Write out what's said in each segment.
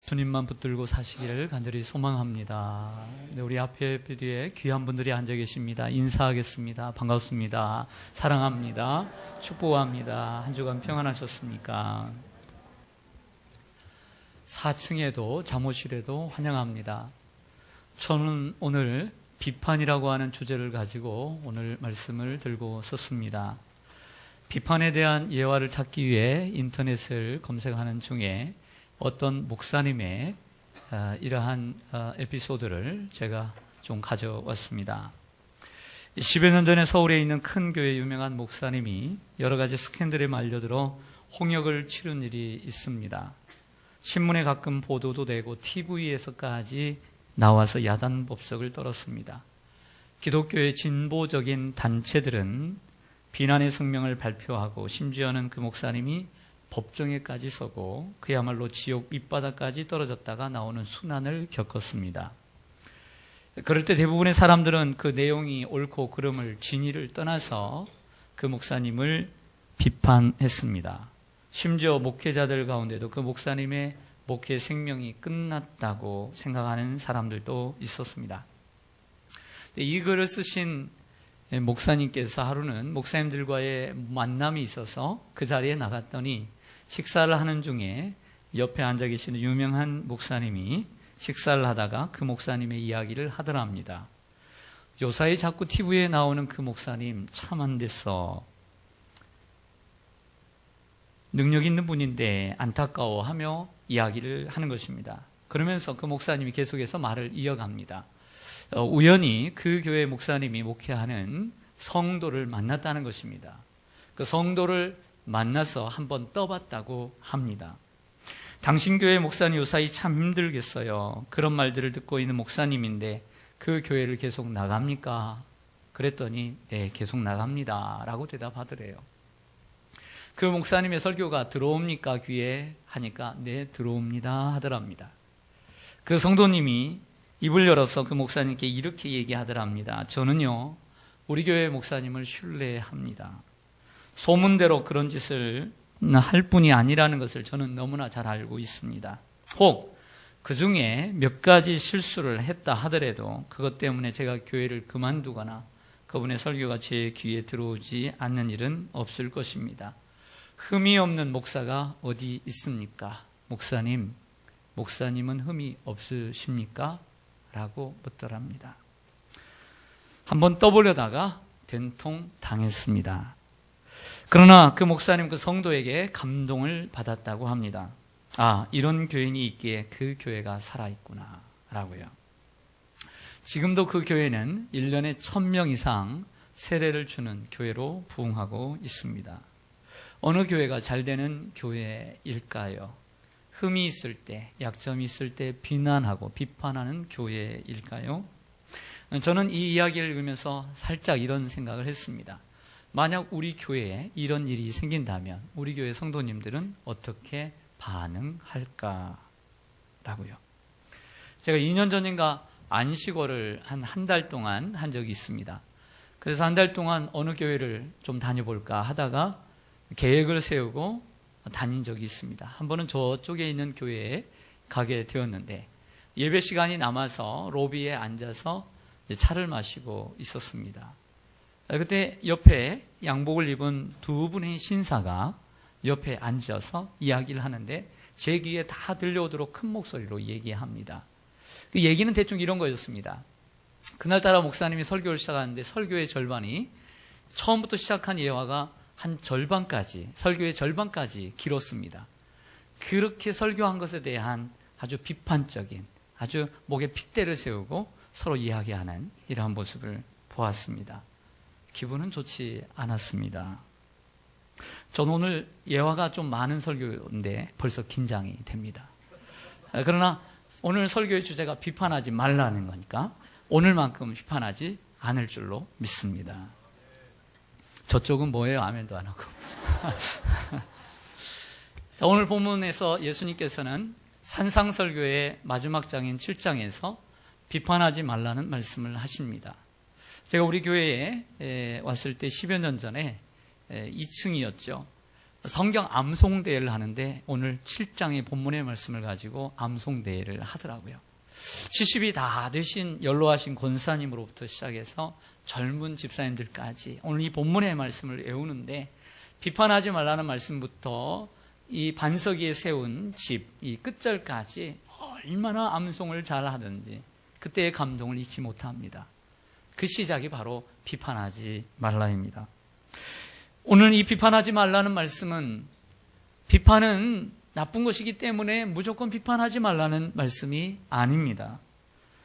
주님만 붙들고 사시기를 간절히 소망합니다. 네, 우리 앞에 뒤에 귀한 분들이 앉아 계십니다. 인사하겠습니다. 반갑습니다. 사랑합니다. 축복합니다. 한 주간 평안하셨습니까? 4층에도 잠옷실에도 환영합니다. 저는 오늘 비판이라고 하는 주제를 가지고 오늘 말씀을 들고 섰습니다. 비판에 대한 예화를 찾기 위해 인터넷을 검색하는 중에 어떤 목사님의 이러한 에피소드를 제가 좀 가져왔습니다. 10여 년 전에 서울에 있는 큰 교회 유명한 목사님이 여러 가지 스캔들에 말려들어 홍역을 치른 일이 있습니다. 신문에 가끔 보도도 되고 TV에서까지 나와서 야단법석을 떨었습니다. 기독교의 진보적인 단체들은 비난의 성명을 발표하고 심지어는 그 목사님이 법정에까지 서고 그야말로 지옥 밑바닥까지 떨어졌다가 나오는 순환을 겪었습니다. 그럴 때 대부분의 사람들은 그 내용이 옳고 그름을 진위를 떠나서 그 목사님을 비판했습니다. 심지어 목회자들 가운데도 그 목사님의 목회 생명이 끝났다고 생각하는 사람들도 있었습니다. 이 글을 쓰신 목사님께서 하루는 목사님들과의 만남이 있어서 그 자리에 나갔더니 식사를 하는 중에 옆에 앉아 계시는 유명한 목사님이 식사를 하다가 그 목사님의 이야기를 하더랍니다. 요사이 자꾸 TV에 나오는 그 목사님 참 안 됐어. 능력 있는 분인데 안타까워하며 이야기를 하는 것입니다. 그러면서 그 목사님이 계속해서 말을 이어갑니다. 우연히 그 교회 목사님이 목회하는 성도를 만났다는 것입니다. 그 성도를 만나서 한번 떠봤다고 합니다. 당신 교회 목사님 요사이 참 힘들겠어요. 그런 말들을 듣고 있는 목사님인데 그 교회를 계속 나갑니까? 그랬더니 네, 계속 나갑니다 라고 대답하더래요. 그 목사님의 설교가 들어옵니까 귀에? 하니까 네, 들어옵니다 하더랍니다. 그 성도님이 입을 열어서 그 목사님께 이렇게 얘기하더랍니다. 저는요, 우리 교회 목사님을 신뢰합니다. 소문대로 그런 짓을 할 뿐이 아니라는 것을 저는 너무나 잘 알고 있습니다. 혹 그 중에 몇 가지 실수를 했다 하더라도 그것 때문에 제가 교회를 그만두거나 그분의 설교가 제 귀에 들어오지 않는 일은 없을 것입니다. 흠이 없는 목사가 어디 있습니까? 목사님은 흠이 없으십니까? 라고 묻더랍니다. 한번 떠보려다가 된통 당했습니다. 그러나 그 목사님 그 성도에게 감동을 받았다고 합니다. 아, 이런 교인이 있기에 그 교회가 살아있구나 라고요. 지금도 그 교회는 1년에 1000명 이상 세례를 주는 교회로 부흥하고 있습니다. 어느 교회가 잘 되는 교회일까요? 흠이 있을 때, 약점이 있을 때 비난하고 비판하는 교회일까요? 저는 이 이야기를 읽으면서 살짝 이런 생각을 했습니다. 만약 우리 교회에 이런 일이 생긴다면 우리 교회 성도님들은 어떻게 반응할까라고요. 제가 2년 전인가 안식월을 한 달 동안 한 적이 있습니다. 그래서 한 달 동안 어느 교회를 좀 다녀볼까 하다가 계획을 세우고 다닌 적이 있습니다. 한 번은 저쪽에 있는 교회에 가게 되었는데 예배 시간이 남아서 로비에 앉아서 차를 마시고 있었습니다. 그때 옆에 양복을 입은 두 분의 신사가 옆에 앉아서 이야기를 하는데 제 귀에 다 들려오도록 큰 목소리로 얘기합니다. 그 얘기는 대충 이런 거였습니다. 그날따라 목사님이 설교를 시작하는데 설교의 절반이 처음부터 시작한 예화가 한 절반까지, 설교의 절반까지 길었습니다. 그렇게 설교한 것에 대한 아주 비판적인, 아주 목에 핏대를 세우고 서로 이야기하는 이러한 모습을 보았습니다. 기분은 좋지 않았습니다. 저는 오늘 예화가 좀 많은 설교인데 벌써 긴장이 됩니다. 그러나 오늘 설교의 주제가 비판하지 말라는 거니까 오늘만큼 비판하지 않을 줄로 믿습니다. 저쪽은 뭐예요? 아멘도 안 하고. 자, 오늘 본문에서 예수님께서는 산상설교의 마지막 장인 7장에서 비판하지 말라는 말씀을 하십니다. 제가 우리 교회에 왔을 때 10여 년 전에 2층이었죠. 성경 암송대회를 하는데 오늘 7장의 본문의 말씀을 가지고 암송대회를 하더라고요. 70이 다 되신 연로하신 권사님으로부터 시작해서 젊은 집사님들까지 오늘 이 본문의 말씀을 외우는데 비판하지 말라는 말씀부터 이 반석 위에 세운 집, 이 끝절까지 얼마나 암송을 잘 하든지 그때의 감동을 잊지 못합니다. 그 시작이 바로 비판하지 말라입니다. 오늘 이 비판하지 말라는 말씀은 비판은 나쁜 것이기 때문에 무조건 비판하지 말라는 말씀이 아닙니다.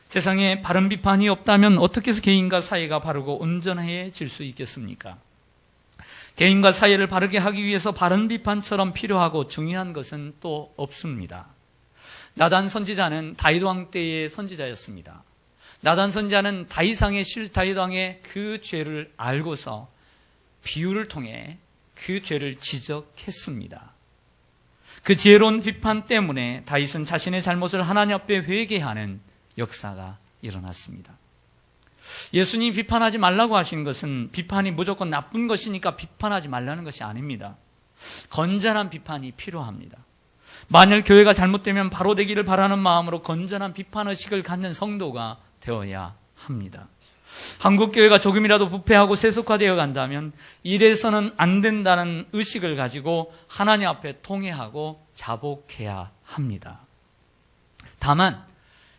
세상에 바른 비판이 없다면 어떻게 해서 개인과 사회가 바르고 온전해질 수 있겠습니까? 개인과 사회를 바르게 하기 위해서 바른 비판처럼 필요하고 중요한 것은 또 없습니다. 나단 선지자는 다윗 왕 때의 선지자였습니다. 나단 선지자는 다윗 왕의 그 죄를 알고서 비유를 통해 그 죄를 지적했습니다. 그 지혜로운 비판 때문에 다윗은 자신의 잘못을 하나님 앞에 회개하는 역사가 일어났습니다. 예수님이 비판하지 말라고 하신 것은 비판이 무조건 나쁜 것이니까 비판하지 말라는 것이 아닙니다. 건전한 비판이 필요합니다. 만일 교회가 잘못되면 바로 되기를 바라는 마음으로 건전한 비판의식을 갖는 성도가 되어야 합니다. 한국교회가 조금이라도 부패하고 세속화되어 간다면 이래서는 안 된다는 의식을 가지고 하나님 앞에 통회하고 자복해야 합니다. 다만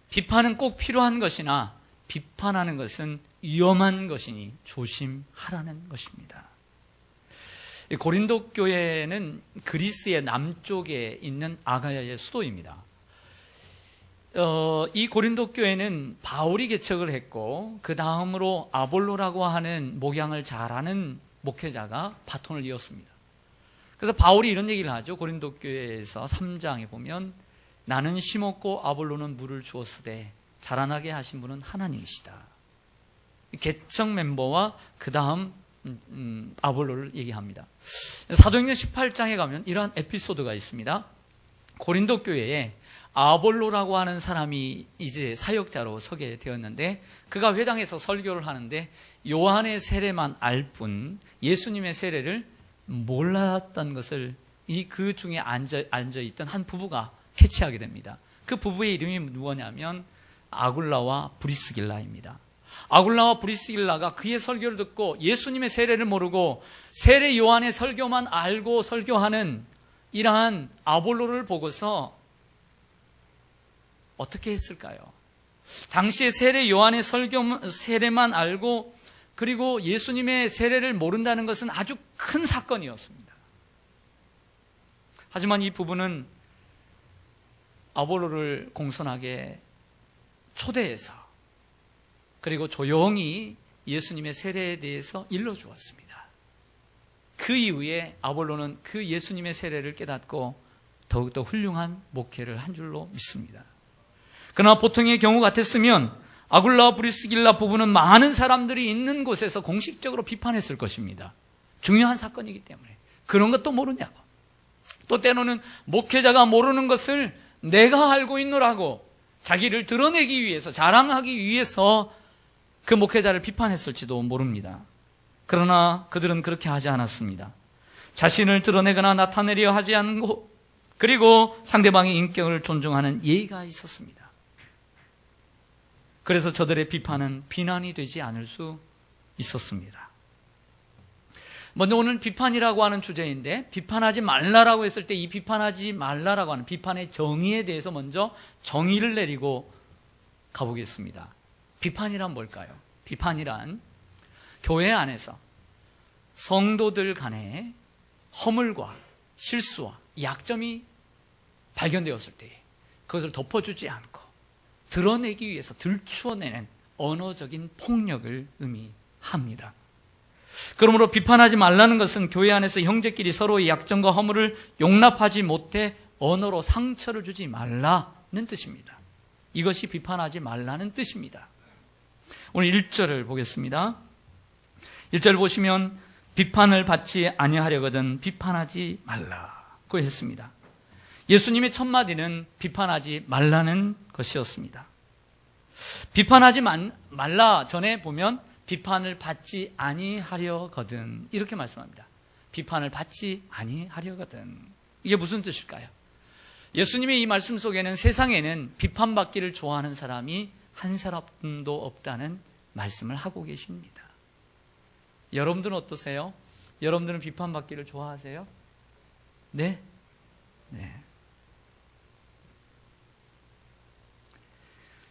비판은 꼭 필요한 것이나 비판하는 것은 위험한 것이니 조심하라는 것입니다. 고린도 교회는 그리스의 남쪽에 있는 아가야의 수도입니다. 이 고린도 교회는 바울이 개척을 했고 그 다음으로 아볼로라고 하는 목양을 잘하는 목회자가 바톤을 이었습니다. 그래서 바울이 이런 얘기를 하죠. 고린도 교회에서 3장에 보면 나는 심었고 아볼로는 물을 주었으되 자라나게 하신 분은 하나님이시다. 개척 멤버와 그 다음 아볼로를 얘기합니다. 사도행전 18장에 가면 이러한 에피소드가 있습니다. 고린도 교회에 아볼로라고 하는 사람이 이제 사역자로 서게 되었는데 그가 회당에서 설교를 하는데 요한의 세례만 알 뿐 예수님의 세례를 몰랐던 것을 그 중에 앉아있던 한 부부가 캐치하게 됩니다. 그 부부의 이름이 무엇냐면 아굴라와 브리스길라입니다. 아굴라와 브리스길라가 그의 설교를 듣고 예수님의 세례를 모르고 세례 요한의 설교만 알고 설교하는 이러한 아볼로를 보고서 어떻게 했을까요? 당시에 세례 요한의 세례만 알고 그리고 예수님의 세례를 모른다는 것은 아주 큰 사건이었습니다. 하지만 이 부부는 아볼로를 공손하게 초대해서 그리고 조용히 예수님의 세례에 대해서 일러주었습니다. 그 이후에 아볼로는 그 예수님의 세례를 깨닫고 더욱더 훌륭한 목회를 한 줄로 믿습니다. 그러나 보통의 경우 같았으면 아굴라와 브리스길라 부부는 많은 사람들이 있는 곳에서 공식적으로 비판했을 것입니다. 중요한 사건이기 때문에. 그런 것도 모르냐고. 또 때로는 목회자가 모르는 것을 내가 알고 있노라고 자기를 드러내기 위해서, 자랑하기 위해서 그 목회자를 비판했을지도 모릅니다. 그러나 그들은 그렇게 하지 않았습니다. 자신을 드러내거나 나타내려 하지 않고 그리고 상대방의 인격을 존중하는 예의가 있었습니다. 그래서 저들의 비판은 비난이 되지 않을 수 있었습니다. 먼저 오늘 비판이라고 하는 주제인데 비판하지 말라라고 했을 때 이 비판하지 말라라고 하는 비판의 정의에 대해서 먼저 정의를 내리고 가보겠습니다. 비판이란 뭘까요? 비판이란 교회 안에서 성도들 간에 허물과 실수와 약점이 발견되었을 때 그것을 덮어주지 않고 드러내기 위해서 들추어내는 언어적인 폭력을 의미합니다. 그러므로 비판하지 말라는 것은 교회 안에서 형제끼리 서로의 약점과 허물을 용납하지 못해 언어로 상처를 주지 말라는 뜻입니다. 이것이 비판하지 말라는 뜻입니다. 오늘 1절을 보겠습니다. 1절 보시면 비판을 받지 아니하려거든 비판하지 말라고 했습니다. 예수님의 첫 마디는 비판하지 말라는 것이었습니다. 비판하지 말라 전에 보면 비판을 받지 아니하려거든 이렇게 말씀합니다. 비판을 받지 아니하려거든. 이게 무슨 뜻일까요? 예수님의 이 말씀 속에는 세상에는 비판받기를 좋아하는 사람이 한 사람도 없다는 말씀을 하고 계십니다. 여러분들은 어떠세요? 여러분들은 비판받기를 좋아하세요? 네? 네.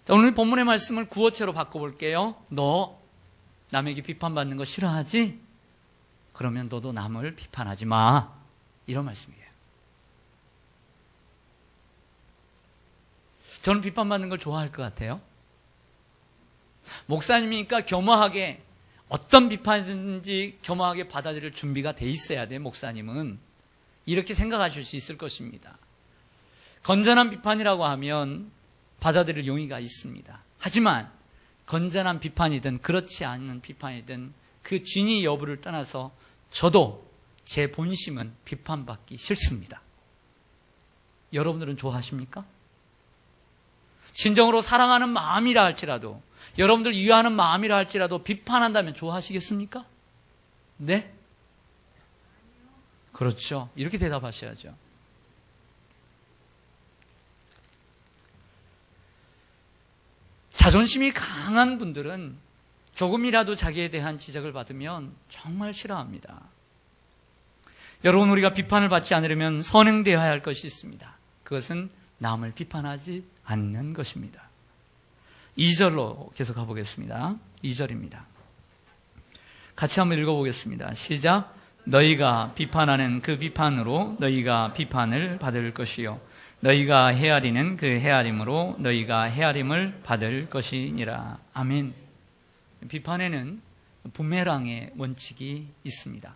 자, 오늘 본문의 말씀을 구어체로 바꿔볼게요. 너 남에게 비판받는 거 싫어하지? 그러면 너도 남을 비판하지 마. 이런 말씀이에요. 저는 비판받는 걸 좋아할 것 같아요. 목사님이니까 겸허하게 어떤 비판이든지 겸허하게 받아들일 준비가 돼 있어야 돼. 목사님은 이렇게 생각하실 수 있을 것입니다. 건전한 비판이라고 하면 받아들일 용의가 있습니다. 하지만 건전한 비판이든 그렇지 않은 비판이든 그 진위 여부를 떠나서 저도 제 본심은 비판받기 싫습니다. 여러분들은 좋아하십니까? 진정으로 사랑하는 마음이라 할지라도, 여러분들 위하는 마음이라 할지라도 비판한다면 좋아하시겠습니까? 네? 그렇죠. 이렇게 대답하셔야죠. 자존심이 강한 분들은 조금이라도 자기에 대한 지적을 받으면 정말 싫어합니다. 여러분, 우리가 비판을 받지 않으려면 선행되어야 할 것이 있습니다. 그것은 남을 비판하지 않는 것입니다. 2절로 계속 가보겠습니다. 2절입니다. 같이 한번 읽어보겠습니다. 시작. 너희가 비판하는 그 비판으로 너희가 비판을 받을 것이요 너희가 헤아리는 그 헤아림으로 너희가 헤아림을 받을 것이니라. 아멘. 비판에는 부메랑의 원칙이 있습니다.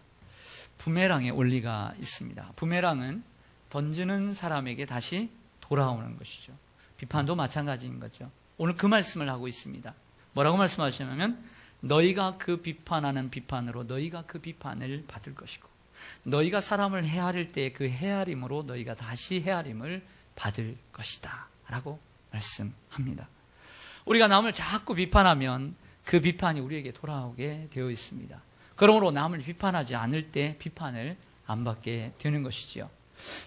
부메랑의 원리가 있습니다. 부메랑은 던지는 사람에게 다시 돌아오는 것이죠. 비판도 마찬가지인 거죠. 오늘 그 말씀을 하고 있습니다. 뭐라고 말씀하시냐면 너희가 그 비판하는 비판으로 너희가 그 비판을 받을 것이고 너희가 사람을 헤아릴 때 그 헤아림으로 너희가 다시 헤아림을 받을 것이다 라고 말씀합니다. 우리가 남을 자꾸 비판하면 그 비판이 우리에게 돌아오게 되어 있습니다. 그러므로 남을 비판하지 않을 때 비판을 안 받게 되는 것이지요.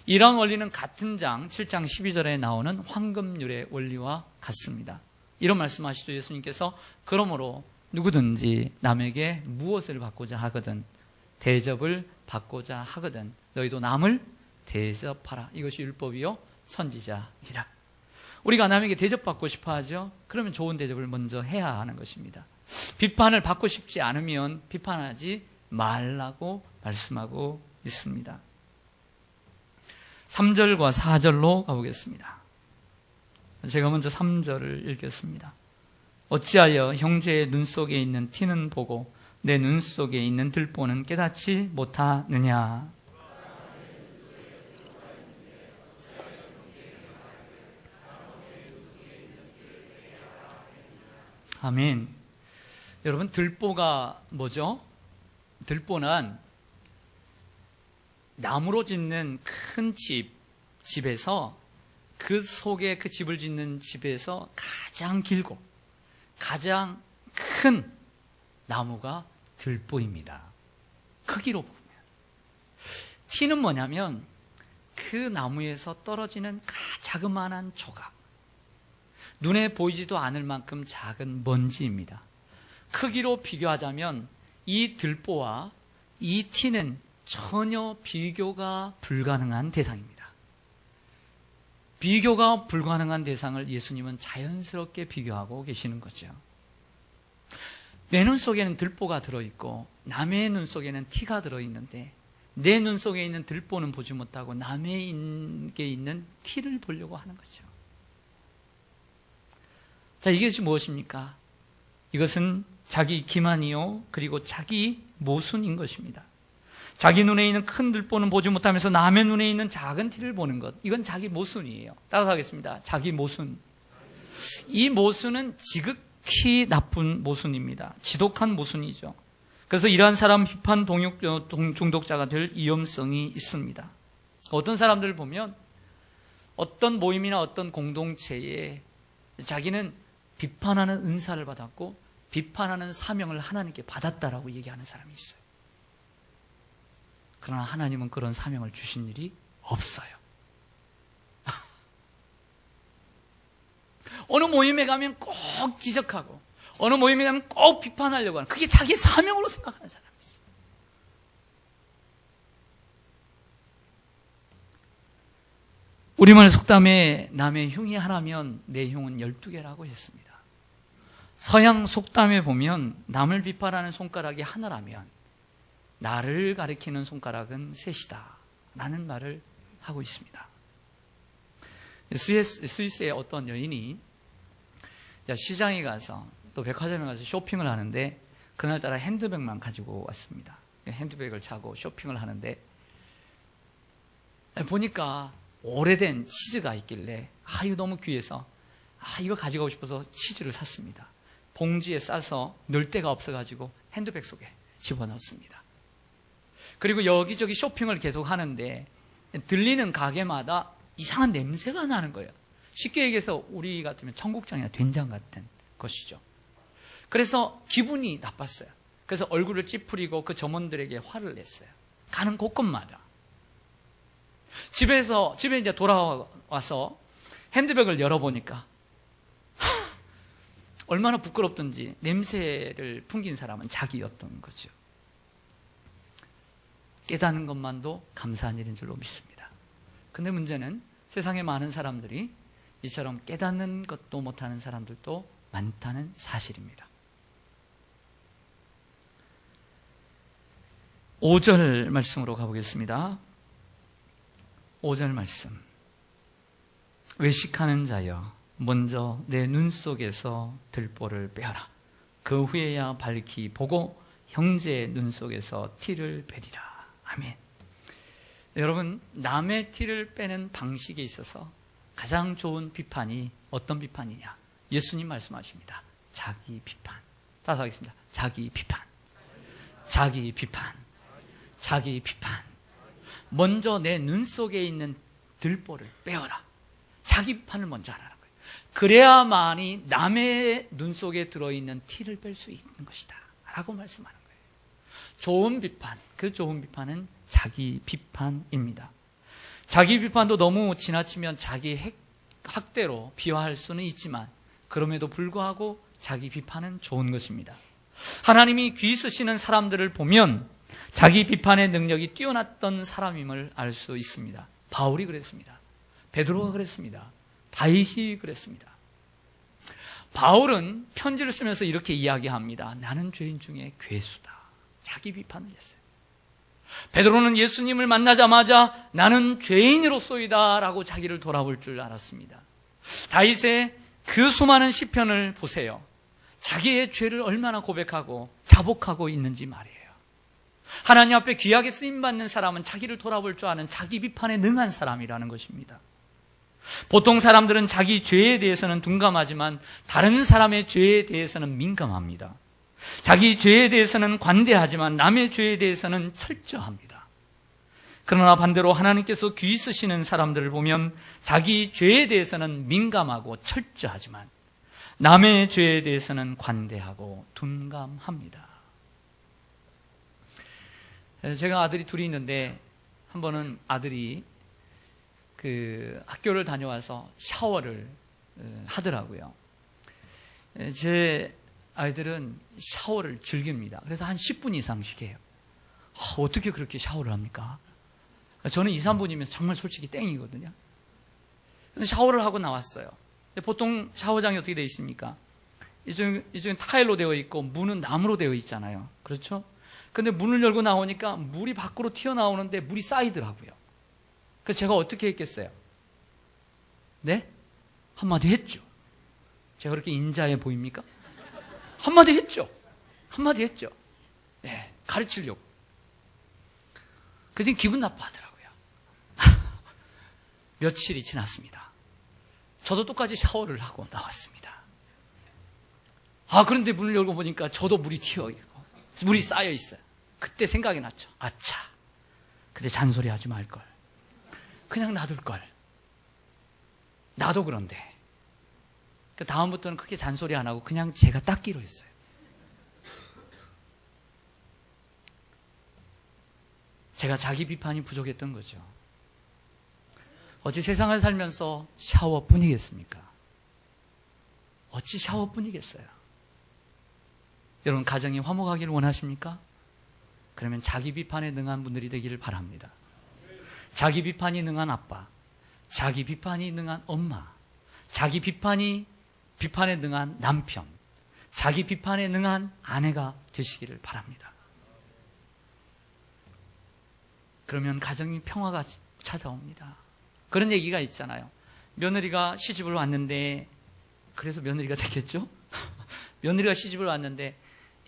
이러한 원리는 같은 장 7장 12절에 나오는 황금률의 원리와 같습니다. 이런 말씀하시죠. 예수님께서 그러므로 누구든지 남에게 무엇을 받고자 하거든 대접을 받고자 하거든 너희도 남을 대접하라. 이것이 율법이요 선지자이라. 우리가 남에게 대접받고 싶어 하죠. 그러면 좋은 대접을 먼저 해야 하는 것입니다. 비판을 받고 싶지 않으면 비판하지 말라고 말씀하고 있습니다. 3절과 4절로 가보겠습니다. 제가 먼저 3절을 읽겠습니다. 어찌하여 형제의 눈 속에 있는 티는 보고 내 눈 속에 있는 들보는 깨닫지 못하느냐. 아멘. 여러분, 들보가 뭐죠? 들보는 나무로 짓는 큰 집에서 그 속에 그 집을 짓는 집에서 가장 길고 가장 큰 나무가 들보입니다. 크기로 보면. 티는 뭐냐면 그 나무에서 떨어지는 자그마한 조각, 눈에 보이지도 않을 만큼 작은 먼지입니다. 크기로 비교하자면 이 들보와 이 티는 전혀 비교가 불가능한 대상입니다. 비교가 불가능한 대상을 예수님은 자연스럽게 비교하고 계시는 거죠. 내 눈 속에는 들보가 들어있고 남의 눈 속에는 티가 들어있는데 내 눈 속에 있는 들보는 보지 못하고 남에게 있는 티를 보려고 하는 거죠. 자, 이것이 무엇입니까? 이것은 자기 기만이요 그리고 자기 모순인 것입니다. 자기 눈에 있는 큰 들보는 보지 못하면서 남의 눈에 있는 작은 티를 보는 것, 이건 자기 모순이에요. 따라가겠습니다. 자기 모순. 이 모순은 지극히 나쁜 모순입니다. 지독한 모순이죠. 그래서 이러한 사람 비판 중독자가 될 위험성이 있습니다. 어떤 사람들을 보면 어떤 모임이나 어떤 공동체에 자기는 비판하는 은사를 받았고 비판하는 사명을 하나님께 받았다라고 얘기하는 사람이 있어요. 그러나 하나님은 그런 사명을 주신 일이 없어요. 어느 모임에 가면 꼭 지적하고 어느 모임에 가면 꼭 비판하려고 하는, 그게 자기 사명으로 생각하는 사람이 있어요. 우리말 속담에 남의 흉이 하나면 내 흉은 12개라고 했습니다. 서양 속담에 보면 남을 비판하는 손가락이 하나라면 나를 가리키는 손가락은 셋이다 라는 말을 하고 있습니다. 스위스의 어떤 여인이 시장에 가서 또 백화점에 가서 쇼핑을 하는데 그날따라 핸드백만 가지고 왔습니다. 핸드백을 차고 쇼핑을 하는데 보니까 오래된 치즈가 있길래 이거 너무 귀해서 이거 가져가고 싶어서 치즈를 샀습니다. 봉지에 싸서 넣을 데가 없어가지고 핸드백 속에 집어넣습니다. 그리고 여기저기 쇼핑을 계속 하는데 들리는 가게마다 이상한 냄새가 나는 거예요. 쉽게 얘기해서 우리 같으면 청국장이나 된장 같은 것이죠. 그래서 기분이 나빴어요. 그래서 얼굴을 찌푸리고 그 점원들에게 화를 냈어요. 가는 곳곳마다. 집에 이제 돌아와서 핸드백을 열어보니까 얼마나 부끄럽던지 냄새를 풍긴 사람은 자기였던 거죠. 깨닫는 것만도 감사한 일인 줄로 믿습니다. 근데 문제는 세상에 많은 사람들이 이처럼 깨닫는 것도 못하는 사람들도 많다는 사실입니다. 5절 말씀으로 가보겠습니다. 5절 말씀. 외식하는 자여 먼저 내 눈 속에서 들보를 빼어라. 그 후에야 밝히 보고 형제의 눈 속에서 티를 빼리라. 아멘. 여러분, 남의 티를 빼는 방식에 있어서 가장 좋은 비판이 어떤 비판이냐? 예수님 말씀하십니다. 자기 비판. 따라서 하겠습니다. 자기 비판. 자기 비판. 자기 비판. 먼저 내 눈 속에 있는 들보를 빼어라. 자기 비판을 먼저 하라는 거예요. 그래야만이 남의 눈 속에 들어있는 티를 뺄 수 있는 것이다 라고 말씀하는 거예요. 좋은 비판, 그 좋은 비판은 자기 비판입니다. 자기 비판도 너무 지나치면 자기 학대로 비화할 수는 있지만 그럼에도 불구하고 자기 비판은 좋은 것입니다. 하나님이 귀 쓰시는 사람들을 보면 자기 비판의 능력이 뛰어났던 사람임을 알 수 있습니다. 바울이 그랬습니다. 베드로가 그랬습니다. 다윗이 그랬습니다. 바울은 편지를 쓰면서 이렇게 이야기합니다. 나는 죄인 중에 괴수다. 자기 비판을 했어요. 베드로는 예수님을 만나자마자 나는 죄인으로소이다 라고 자기를 돌아볼 줄 알았습니다. 다윗의 그 수많은 시편을 보세요. 자기의 죄를 얼마나 고백하고 자복하고 있는지 말이에요. 하나님 앞에 귀하게 쓰임받는 사람은 자기를 돌아볼 줄 아는 자기 비판에 능한 사람이라는 것입니다. 보통 사람들은 자기 죄에 대해서는 둔감하지만 다른 사람의 죄에 대해서는 민감합니다. 자기 죄에 대해서는 관대하지만 남의 죄에 대해서는 철저합니다. 그러나 반대로 하나님께서 귀 쓰시는 사람들을 보면 자기 죄에 대해서는 민감하고 철저하지만 남의 죄에 대해서는 관대하고 둔감합니다. 제가 아들이 둘이 있는데 한 번은 아들이 학교를 다녀와서 샤워를 하더라고요. 제 아이들은 샤워를 즐깁니다. 그래서 한 10분 이상씩 해요. 어떻게 그렇게 샤워를 합니까? 저는 2, 3분이면 정말 솔직히 땡이거든요. 샤워를 하고 나왔어요. 보통 샤워장이 어떻게 되어 있습니까? 이쪽은 타일로 되어 있고 문은 나무로 되어 있잖아요. 그렇죠? 근데 문을 열고 나오니까 물이 밖으로 튀어나오는데 물이 쌓이더라고요. 그래서 제가 어떻게 했겠어요? 네? 한마디 했죠. 제가 그렇게 인자해 보입니까? 한마디 했죠. 한마디 했죠. 네, 가르치려고. 그랬더니 기분 나빠하더라고요. 며칠이 지났습니다. 저도 똑같이 샤워를 하고 나왔습니다. 그런데 문을 열고 보니까 저도 물이 튀어있고 물이 쌓여 있어요. 그때 생각이 났죠. 아차, 그때 잔소리하지 말걸. 그냥 놔둘걸. 나도 그런데. 그 다음부터는 크게 잔소리 안 하고 그냥 제가 닦기로 했어요. 제가 자기 비판이 부족했던 거죠. 어찌 세상을 살면서 샤워뿐이겠습니까? 어찌 샤워뿐이겠어요? 여러분, 가정이 화목하기를 원하십니까? 그러면 자기 비판에 능한 분들이 되기를 바랍니다. 자기 비판이 능한 아빠, 자기 비판이 능한 엄마, 자기 비판에 능한 남편, 자기 비판에 능한 아내가 되시기를 바랍니다. 그러면 가정이 평화가 찾아옵니다. 그런 얘기가 있잖아요. 며느리가 시집을 왔는데, 그래서 며느리가 됐겠죠? 며느리가 시집을 왔는데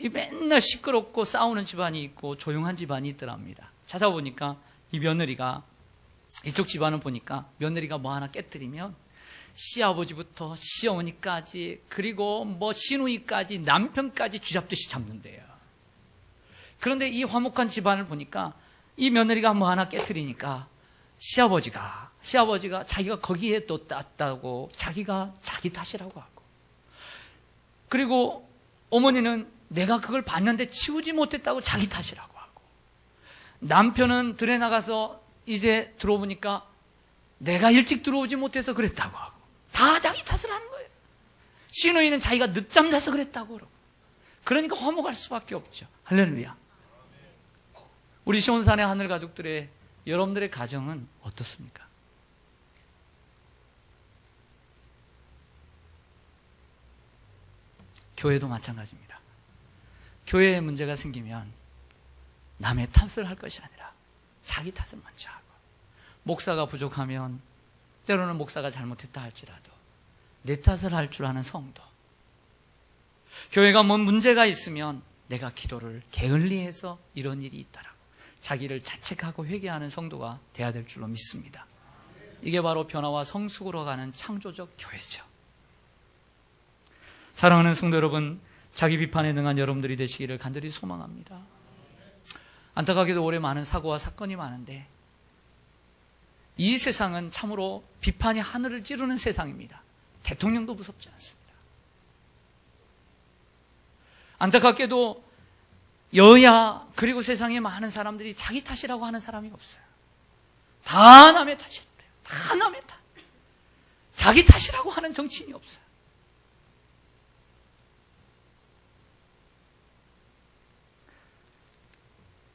이 맨날 시끄럽고 싸우는 집안이 있고 조용한 집안이 있더랍니다. 찾아보니까 이 며느리가, 이쪽 집안을 보니까 며느리가 뭐 하나 깨뜨리면 시아버지부터 시어머니까지, 그리고 뭐 시누이까지, 남편까지 쥐잡듯이 잡는데요. 그런데 이 화목한 집안을 보니까 이 며느리가 뭐 하나 깨뜨리니까 시아버지가 자기가 거기에 또 땄다고 자기가 자기 탓이라고 하고, 그리고 어머니는 내가 그걸 봤는데 치우지 못했다고 자기 탓이라고 하고, 남편은 들에 나가서 이제 들어오니까 내가 일찍 들어오지 못해서 그랬다고 하고, 다 자기 탓을 하는 거예요. 시누이는 자기가 늦잠 자서 그랬다고 그러고. 그러니까 화목할 수밖에 없죠. 할렐루야. 우리 시온산의 하늘 가족들의, 여러분들의 가정은 어떻습니까? 교회도 마찬가지입니다. 교회에 문제가 생기면 남의 탓을 할 것이 아니라 자기 탓을 먼저 하고, 목사가 부족하면 때로는 목사가 잘못했다 할지라도 내 탓을 할 줄 아는 성도, 교회가 뭔 문제가 있으면 내가 기도를 게을리해서 이런 일이 있다라고 자기를 자책하고 회개하는 성도가 돼야 될 줄로 믿습니다. 이게 바로 변화와 성숙으로 가는 창조적 교회죠. 사랑하는 성도 여러분, 자기 비판에 능한 여러분들이 되시기를 간절히 소망합니다. 안타깝게도 올해 많은 사고와 사건이 많은데 이 세상은 참으로 비판이 하늘을 찌르는 세상입니다. 대통령도 무섭지 않습니다. 안타깝게도 여야 그리고 세상에 많은 사람들이 자기 탓이라고 하는 사람이 없어요. 다 남의 탓이라고 그래요. 다 남의 탓. 자기 탓이라고 하는 정치인이 없어요.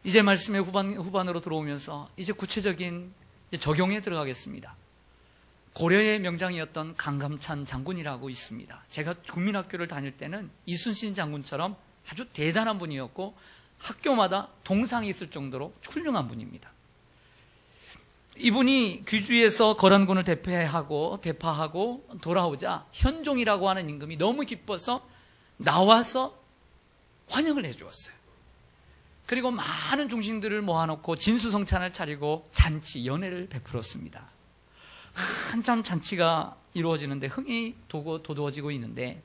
이제 말씀의 후반으로 들어오면서 이제 구체적인 적용에 들어가겠습니다. 고려의 명장이었던 강감찬 장군이라고 있습니다. 제가 국민학교를 다닐 때는 이순신 장군처럼 아주 대단한 분이었고 학교마다 동상이 있을 정도로 훌륭한 분입니다. 이분이 귀주에서 거란군을 대파하고 돌아오자 현종이라고 하는 임금이 너무 기뻐서 나와서 환영을 해주었어요. 그리고 많은 중신들을 모아놓고 진수성찬을 차리고 잔치, 연회를 베풀었습니다. 한참 잔치가 이루어지는데 흥이 돋워지고 있는데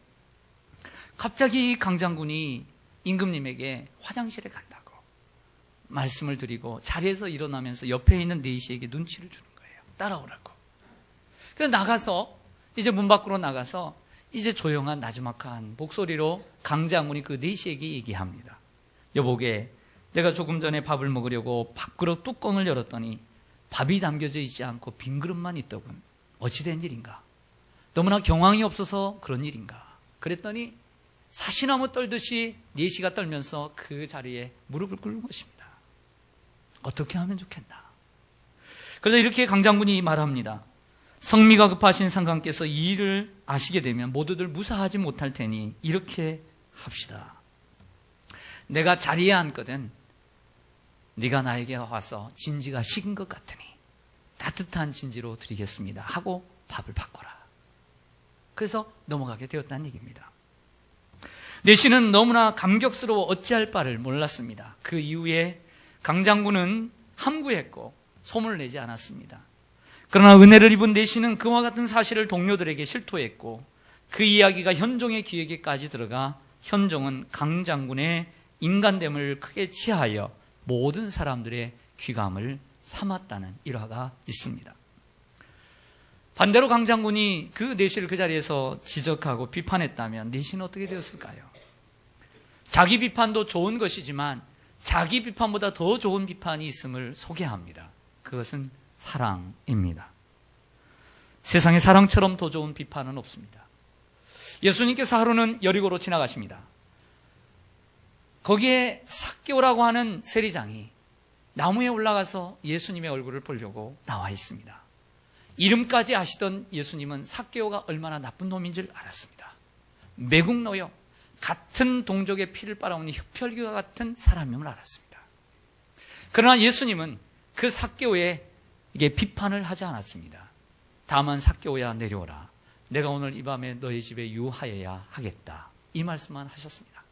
갑자기 강장군이 임금님에게 화장실에 간다고 말씀을 드리고 자리에서 일어나면서 옆에 있는 내시에게 눈치를 주는 거예요. 따라오라고. 그래서 나가서 이제 문 밖으로 나가서 이제 조용한 나지막한 목소리로 강장군이 그 내시에게 얘기합니다. 여보게, 내가 조금 전에 밥을 먹으려고 밥그릇 뚜껑을 열었더니 밥이 담겨져 있지 않고 빈 그릇만 있더군. 어찌된 일인가? 너무나 경황이 없어서 그런 일인가? 그랬더니 사시나무 떨듯이 내시가 떨면서 그 자리에 무릎을 꿇는 것입니다. 어떻게 하면 좋겠나? 그래서 이렇게 강장군이 말합니다. 성미가 급하신 상관께서 이 일을 아시게 되면 모두들 무사하지 못할 테니 이렇게 합시다. 내가 자리에 앉거든 네가 나에게 와서 진지가 식은 것 같으니 따뜻한 진지로 드리겠습니다 하고 밥을 바꿔라. 그래서 넘어가게 되었다는 얘기입니다. 내시는 너무나 감격스러워 어찌할 바를 몰랐습니다. 그 이후에 강장군은 함구했고 소문을 내지 않았습니다. 그러나 은혜를 입은 내시는 그와 같은 사실을 동료들에게 실토했고 그 이야기가 현종의 귀에게까지 들어가 현종은 강장군의 인간됨을 크게 치하여 모든 사람들의 귀감을 삼았다는 일화가 있습니다. 반대로 강장군이 그 내시를 그 자리에서 지적하고 비판했다면 내시는 어떻게 되었을까요? 자기 비판도 좋은 것이지만 자기 비판보다 더 좋은 비판이 있음을 소개합니다. 그것은 사랑입니다. 세상에 사랑처럼 더 좋은 비판은 없습니다. 예수님께서 하루는 여리고로 지나가십니다. 거기에 삭개오라고 하는 세리장이 나무에 올라가서 예수님의 얼굴을 보려고 나와 있습니다. 이름까지 아시던 예수님은 삭개오가 얼마나 나쁜 놈인 줄 알았습니다. 매국노요, 같은 동족의 피를 빨아먹는 흡혈귀와 같은 사람임을 알았습니다. 그러나 예수님은 그 삭개오에 비판을 하지 않았습니다. 다만 삭개오야 내려오라. 내가 오늘 이 밤에 너희 집에 유하여야 하겠다. 이 말씀만 하셨습니다.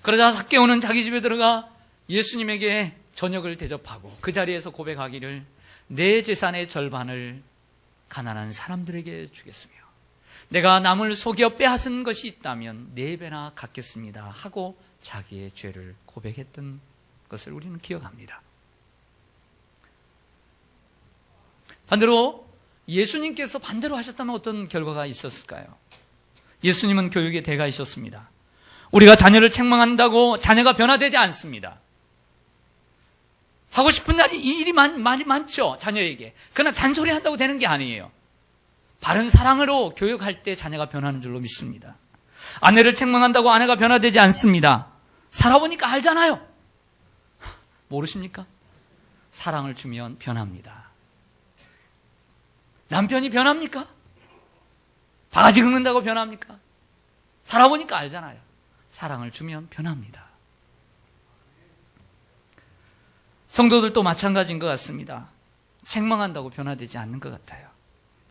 그러자 삭개오는 자기 집에 들어가 예수님에게 저녁을 대접하고 그 자리에서 고백하기를 내 재산의 절반을 가난한 사람들에게 주겠으며 내가 남을 속여 빼앗은 것이 있다면 4배나 갚겠습니다 하고 자기의 죄를 고백했던 것을 우리는 기억합니다. 반대로 예수님께서 반대로 하셨다면 어떤 결과가 있었을까요? 예수님은 교육의 대가이셨습니다. 우리가 자녀를 책망한다고 자녀가 변화되지 않습니다. 하고 싶은 일이 많죠, 자녀에게. 그러나 잔소리한다고 되는 게 아니에요. 바른 사랑으로 교육할 때 자녀가 변하는 줄로 믿습니다. 아내를 책망한다고 아내가 변화되지 않습니다. 살아보니까 알잖아요. 모르십니까? 사랑을 주면 변합니다. 남편이 변합니까? 바가지 긁는다고 변합니까? 살아보니까 알잖아요. 사랑을 주면 변합니다. 성도들도 마찬가지인 것 같습니다. 책망한다고 변화되지 않는 것 같아요.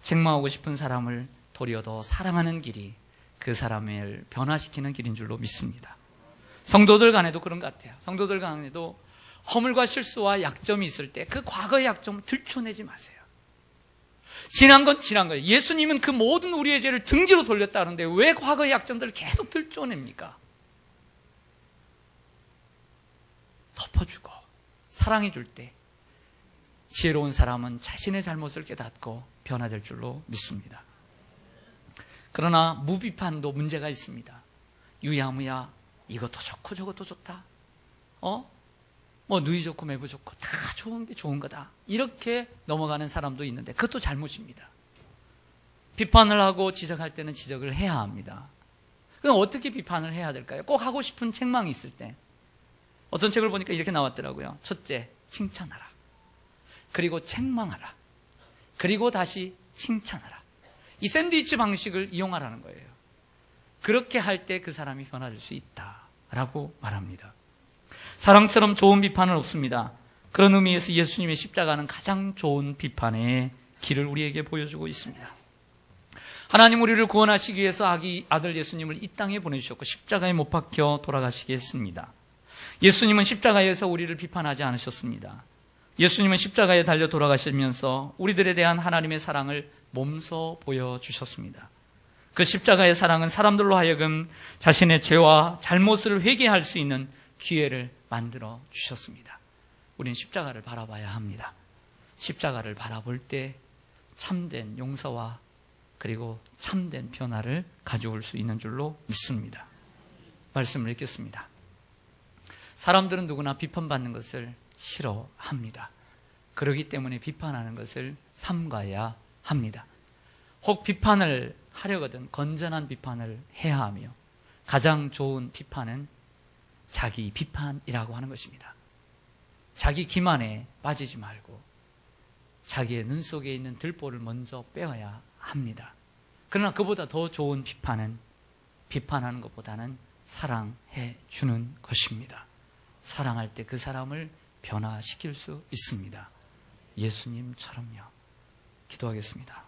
책망하고 싶은 사람을 도리어 더 사랑하는 길이 그 사람을 변화시키는 길인 줄로 믿습니다. 성도들 간에도 그런 것 같아요. 성도들 간에도 허물과 실수와 약점이 있을 때 그 과거의 약점 들춰내지 마세요. 지난 건 지난 거예요. 예수님은 그 모든 우리의 죄를 등지로 돌렸다는데 왜 과거의 약점들을 계속 들춰냅니까? 덮어주고 사랑해줄 때 지혜로운 사람은 자신의 잘못을 깨닫고 변화될 줄로 믿습니다. 그러나 무비판도 문제가 있습니다. 유야무야 이것도 좋고 저것도 좋다. 누이 좋고 매부 좋고 다 좋은 게 좋은 거다. 이렇게 넘어가는 사람도 있는데 그것도 잘못입니다. 비판을 하고 지적할 때는 지적을 해야 합니다. 그럼 어떻게 비판을 해야 될까요? 꼭 하고 싶은 책망이 있을 때 어떤 책을 보니까 이렇게 나왔더라고요. 첫째, 칭찬하라. 그리고 책망하라. 그리고 다시 칭찬하라. 이 샌드위치 방식을 이용하라는 거예요. 그렇게 할 때 그 사람이 변화될 수 있다라고 말합니다. 사랑처럼 좋은 비판은 없습니다. 그런 의미에서 예수님의 십자가는 가장 좋은 비판의 길을 우리에게 보여주고 있습니다. 하나님 우리를 구원하시기 위해서 아들 예수님을 이 땅에 보내주셨고 십자가에 못 박혀 돌아가시게 했습니다. 예수님은 십자가에서 우리를 비판하지 않으셨습니다. 예수님은 십자가에 달려 돌아가시면서 우리들에 대한 하나님의 사랑을 몸소 보여주셨습니다. 그 십자가의 사랑은 사람들로 하여금 자신의 죄와 잘못을 회개할 수 있는 기회를 만들어 주셨습니다. 우린 십자가를 바라봐야 합니다. 십자가를 바라볼 때 참된 용서와 그리고 참된 변화를 가져올 수 있는 줄로 믿습니다. 말씀을 읽겠습니다. 사람들은 누구나 비판받는 것을 싫어합니다. 그렇기 때문에 비판하는 것을 삼가야 합니다. 혹 비판을 하려거든 건전한 비판을 해야 하며 가장 좋은 비판은 자기 비판이라고 하는 것입니다. 자기 기만에 빠지지 말고 자기의 눈 속에 있는 들보를 먼저 빼어야 합니다. 그러나 그보다 더 좋은 비판은 비판하는 것보다는 사랑해 주는 것입니다. 사랑할 때 그 사람을 변화시킬 수 있습니다. 예수님처럼요. 기도하겠습니다.